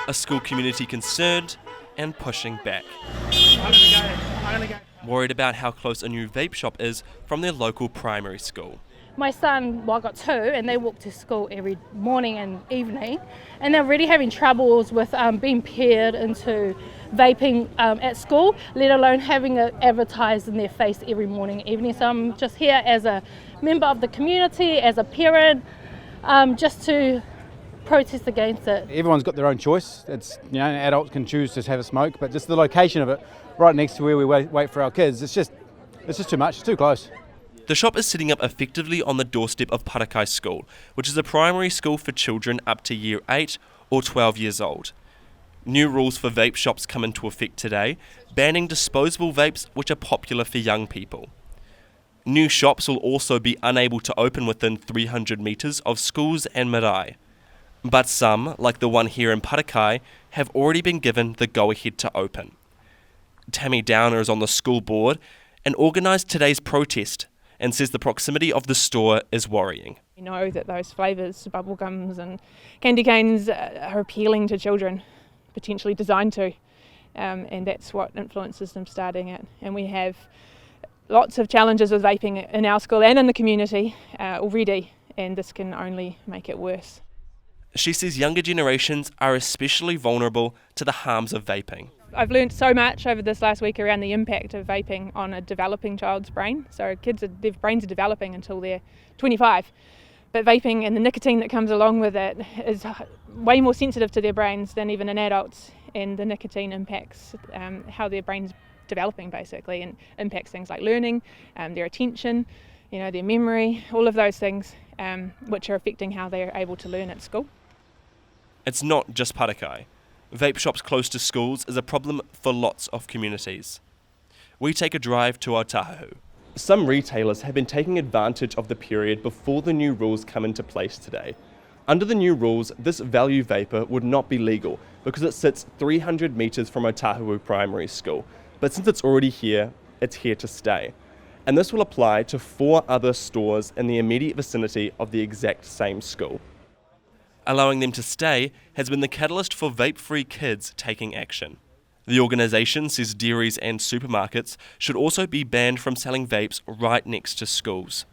A school community concerned and pushing back. Worried about how close a new vape shop is from their local primary school. My son, I got 2, and they walk to school every morning and evening, and they're already having troubles with being peered into vaping at school, let alone having it advertised in their face every morning and evening. So I'm just here as a member of the community, as a parent, just to protest against it. Everyone's got their own choice. It's, adults can choose to have a smoke, but just the location of it, right next to where we wait for our kids, it's just too much. It's too close. The shop is sitting up effectively on the doorstep of Parakai School, which is a primary school for children up to year 8 or 12 years old. New rules for vape shops come into effect today, banning disposable vapes, which are popular for young people. New shops will also be unable to open within 300 metres of schools and marae. But some, like the one here in Parakai, have already been given the go-ahead to open. Tammy Downer is on the school board and organised today's protest and says the proximity of the store is worrying. We know that those flavours, bubblegums and candy canes, are appealing to children, potentially designed to, and that's what influences them starting it. And we have lots of challenges with vaping in our school and in the community already, and this can only make it worse. She says younger generations are especially vulnerable to the harms of vaping. I've learned so much over this last week around the impact of vaping on a developing child's brain. So their brains are developing until they're 25. But vaping and the nicotine that comes along with it is way more sensitive to their brains than even in adults. And the nicotine impacts how their brain's developing basically, and impacts things like learning, their attention, their memory, all of those things which are affecting how they're able to learn at school. It's not just Parakai. Vape shops close to schools is a problem for lots of communities. We take a drive to Otahu. Some retailers have been taking advantage of the period before the new rules come into place today. Under the new rules, this value vapor would not be legal because it sits 300 metres from Otahu Primary School. But since it's already here, it's here to stay. And this will apply to 4 other stores in the immediate vicinity of the exact same school. Allowing them to stay has been the catalyst for vape-free kids taking action. The organisation says dairies and supermarkets should also be banned from selling vapes right next to schools.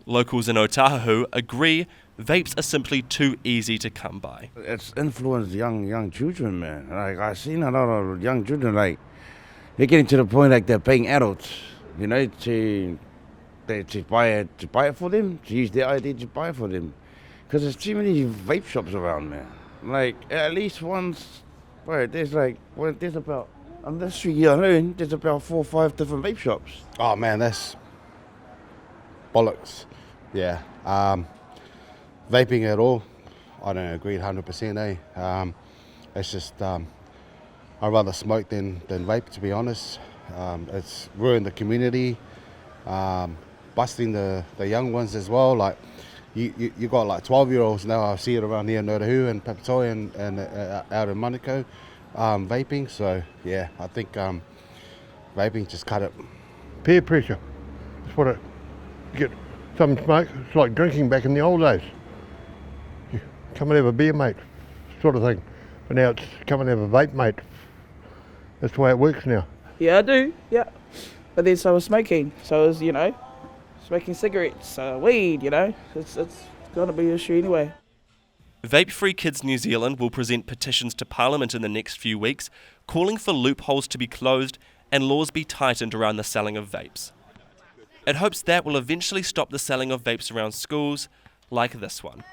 Locals in Otahu agree vapes are simply too easy to come by. It's influenced young children, man. Like, I've seen a lot of young children, like, they're getting to the point like they're paying adults, to buy it for them, to use their ID to buy it for them. Because there's too many vape shops around, man. Like, at least once, there's about, on this street here alone, there's about 4 or 5 different vape shops. Oh man, that's bollocks. Yeah. Vaping at all, I don't agree 100%, it's just, I'd rather smoke than vape, to be honest. It's ruined the community, busting the young ones as well. Like, you got like 12-year-olds now. I see it around here in Otahu and Papatoi and out in Manukau, vaping. So yeah, I think vaping just cut it. Peer pressure. That's what you get some smoke. It's like drinking back in the old days. You come and have a beer, mate, sort of thing. But now it's come and have a vape, mate. That's the way it works now. Yeah, I do. Yeah, but then so I was smoking. So I was, smoking cigarettes, weed, it's going to be an issue anyway. Vape-Free Kids New Zealand will present petitions to Parliament in the next few weeks, calling for loopholes to be closed and laws be tightened around the selling of vapes. It hopes that will eventually stop the selling of vapes around schools like this one.